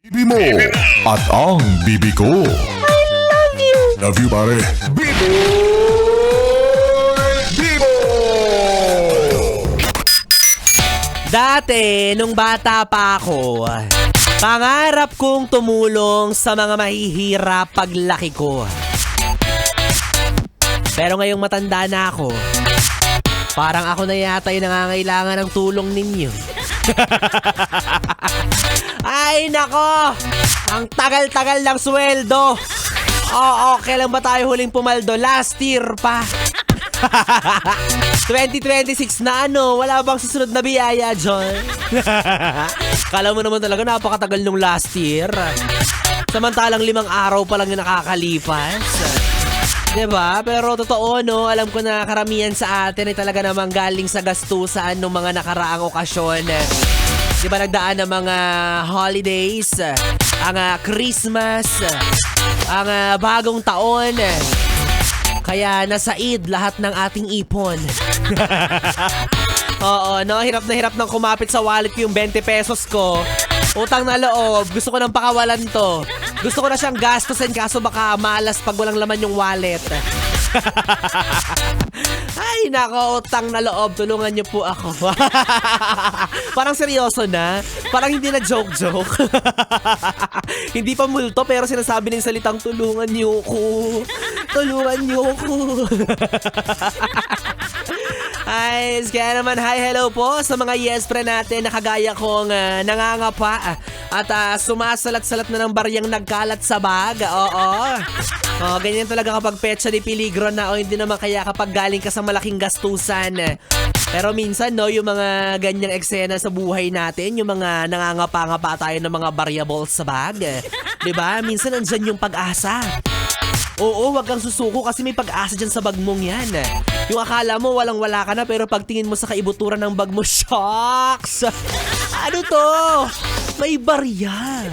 Bibi mo at ang bibi ko. I love you! Love you, pare. Bibo! Bibo! Dati, nung bata pa ako, pangarap kong tumulong sa mga mahihirap paglaki ko. Pero ngayong matanda na ako, parang ako na yata yung nangangailangan ng tulong ninyo. Ay nako! Ang tagal-tagal ng sweldo! Oo, kailan ba tayo huling pumaldo? Last year pa! 2026 na ano, wala bang susunod na biyaya, John? Kala mo naman talaga napakatagal nung last year. Samantalang 5 araw pa lang yung nakakalipas. Diba? Pero totoo, no? Alam ko na karamihan sa atin ay talaga namang galing sa gastusan ng mga nakaraang okasyon. Diba nagdaan ng mga holidays, ang Christmas, ang bagong taon. Kaya nasaid lahat ng ating ipon. Oo, no? Hirap na hirap nang kumapit sa wallet ko yung 20 pesos ko. Utang na loob, gusto ko nang pakawalan to. Gusto ko na siyang gastusin kaso baka malas pag walang laman yung wallet. Ay nako, utang na loob, tulungan niyo po ako. Parang seryoso na. Parang hindi na joke-joke. Hindi pa multo pero sinasabi ng salitang tulungan niyo ko. Tulungan niyo ko. Ay, kaya naman hi, hello po sa mga yes pre natin na kagaya kong nangangapa at sumasalat-salat na ng baryang nagkalat sa bag. Oo. Ganyan talaga kapag petsa ni peligro na o hindi naman kaya kapag galing ka sa malaking gastusan. Pero minsan, no, yung mga ganyang eksena sa buhay natin, yung mga nangangapa-ngapa tayo ng mga variables sa bag. Diba? Minsan nandyan yung pag-asa. Oo, wag kang susuko kasi may pag-asa dyan sa bag mong yan. Yung akala mo walang-wala ka na pero pagtingin mo sa kaibuturan ng bag mo, shocks! Ano to? May barya.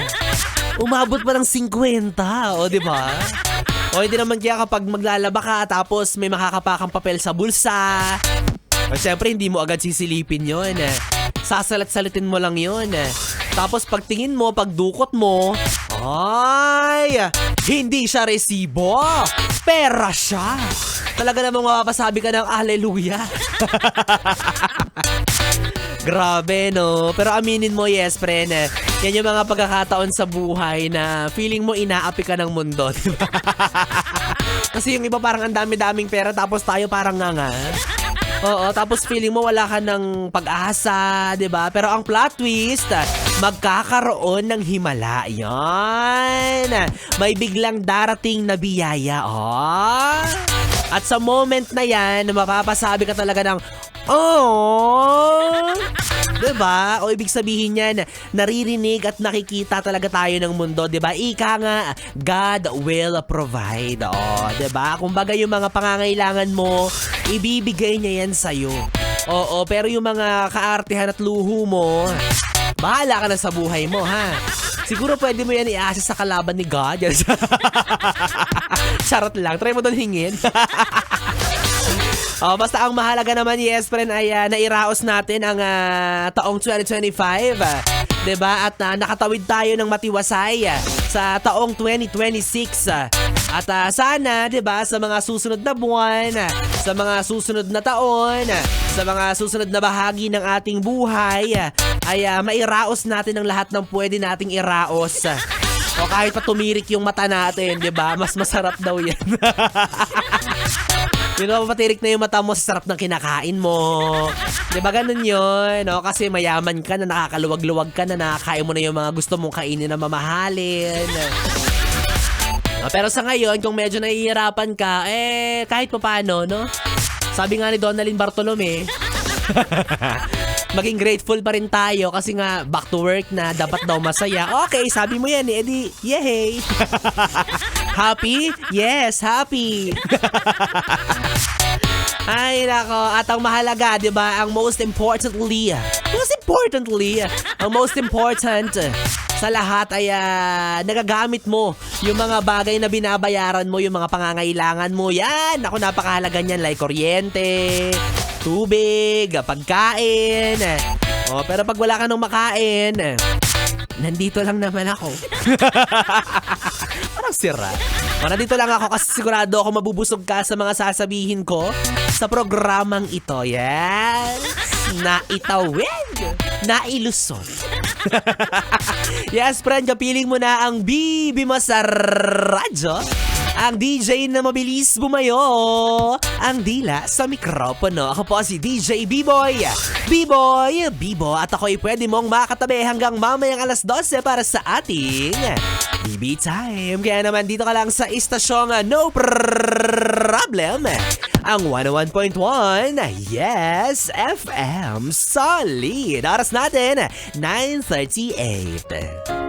Umabot pa ng 50, o diba? O hindi naman kaya kapag maglalaba ka tapos may makakapakang papel sa bulsa. O syempre hindi mo agad sisilipin yon. Sasalat-salitin mo lang yon. Tapos pagtingin mo, pagdukot mo, ay, hindi siya resibo. Pera siya. Talaga namang mapapasabi ka ng hallelujah. Grabe, no? Pero aminin mo, yes, friend. Yan yung mga pagkakataon sa buhay na feeling mo inaapi ka ng mundo, diba? Kasi yung iba parang ang dami-daming pera tapos tayo parang nga. Oo, tapos feeling mo wala ka ng pag-asa, 'di ba? Pero ang plot twist, magkakaroon ng himala. 'Yan. May biglang darating na biyaya, oh. At sa moment na 'yan, mapapasabi ka talaga ng oh! Diba? O ibig sabihin niyan, naririnig at nakikita talaga tayo ng mundo, diba? Ika nga, God will provide. O, diba? Kumbaga yung mga pangangailangan mo, ibibigay niya yan sa'yo. Oo, pero yung mga kaartehan at luho mo, bahala ka na sa buhay mo, ha? Siguro pwede mo yan i-assess sa kalaban ni God. Charot lang. Try mo doon hingin. Basta ang mahalaga naman, yes, friend, ay nairaos natin ang taong 2025. Diba? At nakatawid tayo ng matiwasay sa taong 2026. At sana, diba, sa mga susunod na buwan, sa mga susunod na taon, sa mga susunod na bahagi ng ating buhay, ay mairaos natin ang lahat ng pwede nating iraos. O kahit pa tumirik yung mata natin, diba? Mas masarap daw yan. Yun ba, patirik na yung mata mo sa sarap ng kinakain mo. Diba ganun yun? No? Kasi mayaman ka na, nakakaluwag-luwag ka na, nakakain mo na yung mga gusto mong kainin na mamahalin. Pero sa ngayon, kung medyo nahihirapan ka, kahit pa paano, no? Sabi nga ni Donalyn Bartolome, maging grateful pa rin tayo kasi nga back to work na, dapat daw masaya. Okay, sabi mo yan edi, yay! Happy? Yes, happy! Ay, nako. At ang mahalaga, di ba? Ang most importantly, ang most important sa lahat ay nagagamit mo yung mga bagay na binabayaran mo, yung mga pangangailangan mo. Yan! Ako, napakahalaga niyan. Like kuryente, tubig, pagkain. Pero pag wala ka nang makain, Nandito lang naman ako. Parang sira. Nandito lang ako kasi sigurado ako mabubusog ka sa mga sasabihin ko sa programang ito. Yes! Naitawid! Nailusot. Yes, friend, kapiling mo na ang bibi mo sa radyo. Ang DJ na mabilis bumayo. Ang dila sa mikropono. Ako po si DJ B-Boy. B-Boy, Bibo. At ako'y pwede mong makatabi hanggang mamayang alas 12 para sa ating BB Time. Kaya naman dito ka lang sa istasyong No Problem. Ang 101.1, Yes FM Solid. Oras natin, 9:38.